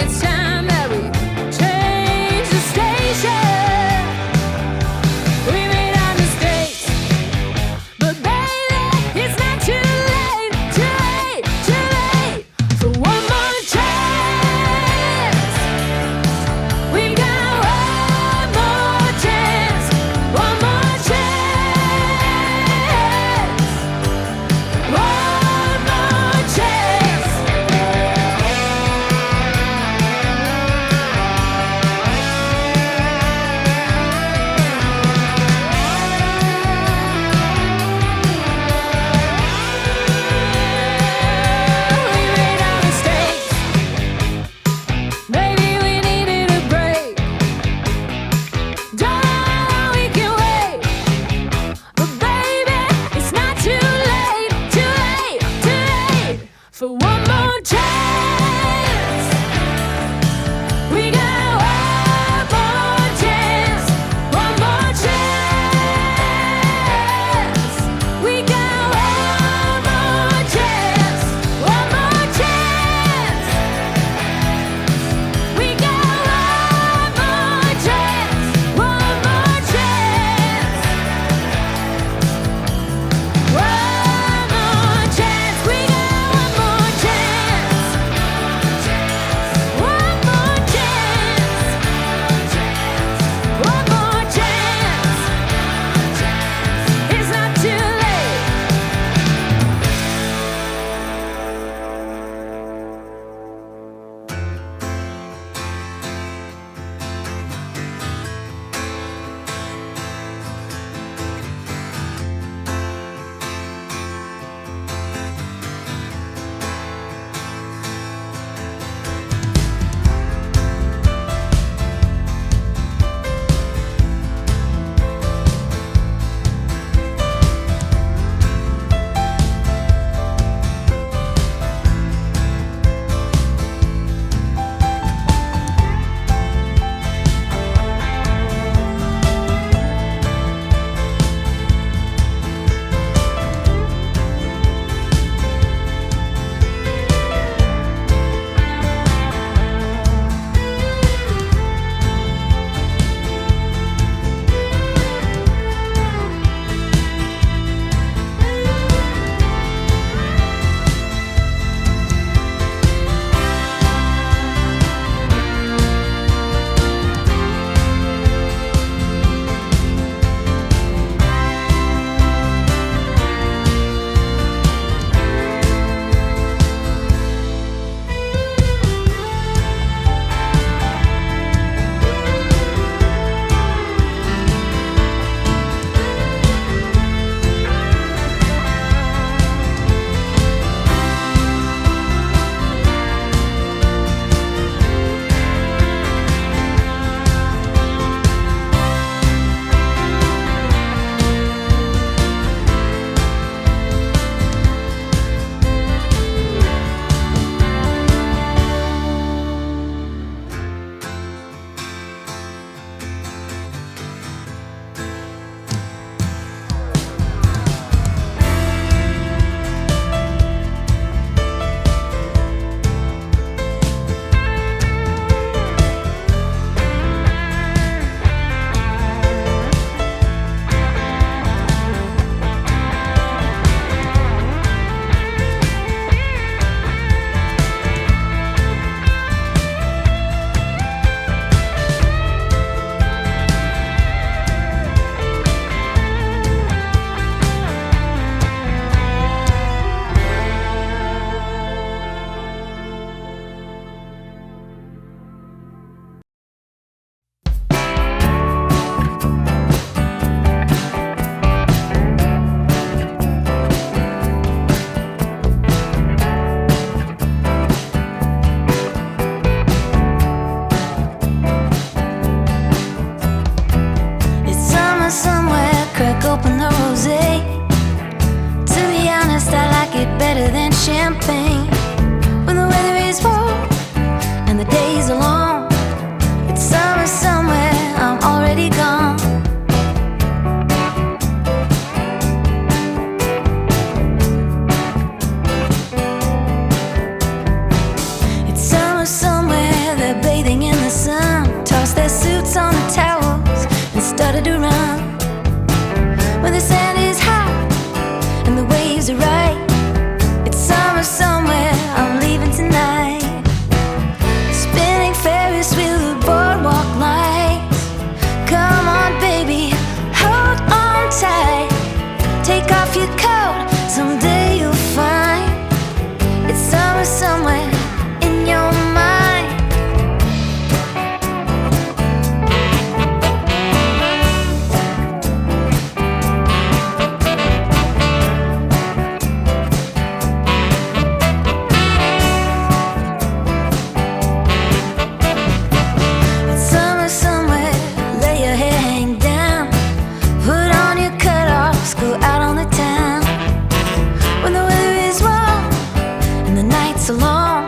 it's time that we change the station. We made our mistakes, but baby, it's not too late, too late, too late for one more chance. We've got one more chance, one more chance, one more chance. started to run. When the sand is high and the waves are right, it's summer somewhere, I'm leaving tonight. Spinning Ferris wheel, the boardwalk lights. Come on baby, hold on tight. Take off your coat, someday you'll find it's summer somewhere in your mind. It's summer somewhere, let your hair hang down. Put on your cutoffs, go out on the town. When the weather is warm and the nights are long,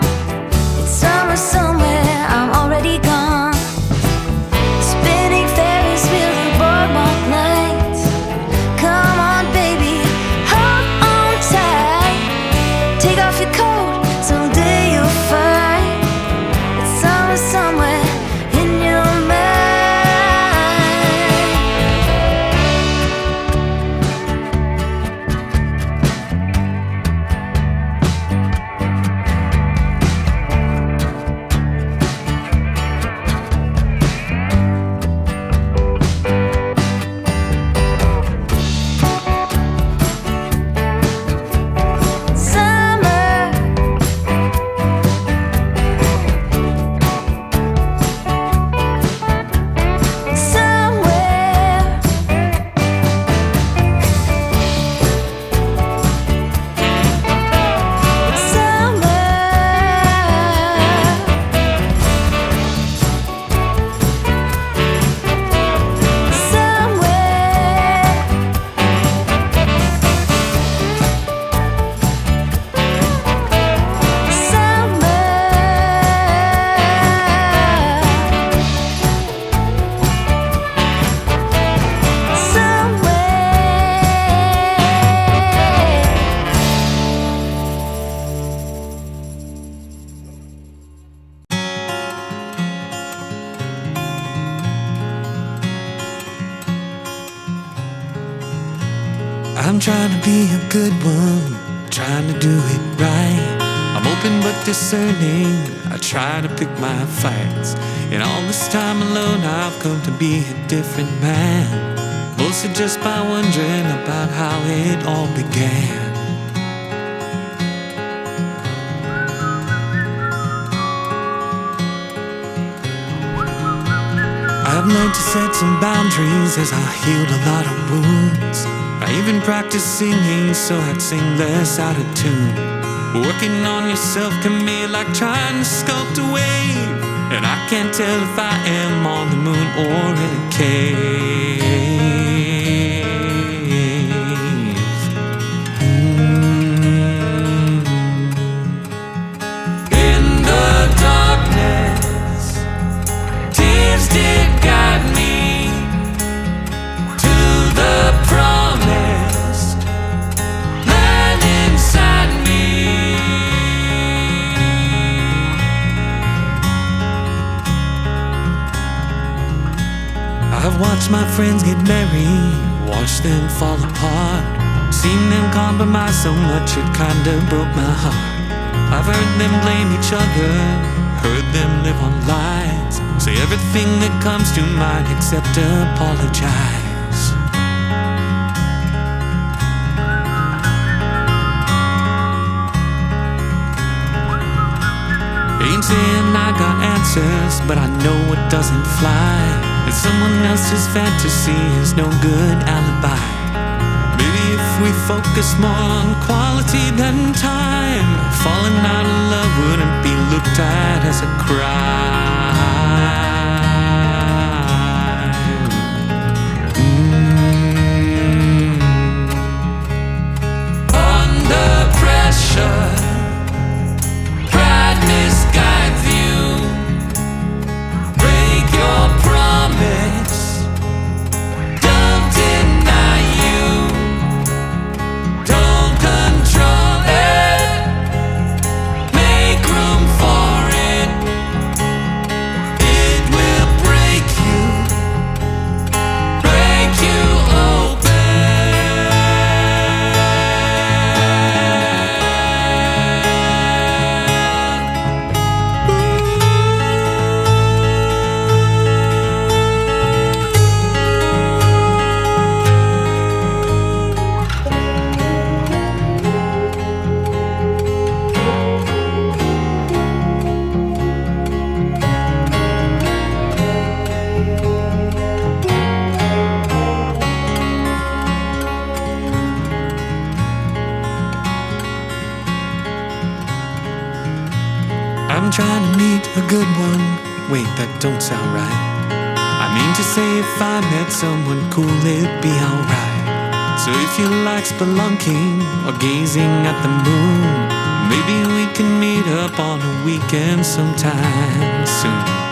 it's summer somewhere, I'm already gone. Spinning Ferris wheel, the boardwalk lights. Come on baby, hold on tight. Take off your coat, someday you'll find it's summer somewhere in your mind. I'm trying to be a good one, trying to do it right. I'm open but discerning, I try to pick my fights. And all this time alone I've come to be a different man, mostly just by wondering about how it all began. I've learned to set some boundaries as I healed a lot of wounds. I even practiced singing so I'd sing less out of tune. Working on yourself can be like trying to sculpt a wave, and I can't tell if I am on the moon or in a cave. In the darkness, tears did guide me to the promised land inside me. I've watched my friends get married, watched them fall apart, seen them compromise so much it kinda broke my heart. I've heard them blame each other, heard them live on lies, say everything that comes to mind except apologize. Ain't saying I got answers, but I know it doesn't fly. That someone else's fantasy is no good alibi. Maybe if we focus more on quality than time, falling out of love wouldn't be looked at as a crime. Under pressure, pride misguides you. Break your promise, don't deny you, don't control it, make room for it. good one. Wait, that don't sound right. I mean to say if I met someone cool, it'd be alright. So if you like spelunking or gazing at the moon, maybe we can meet up on a weekend sometime soon.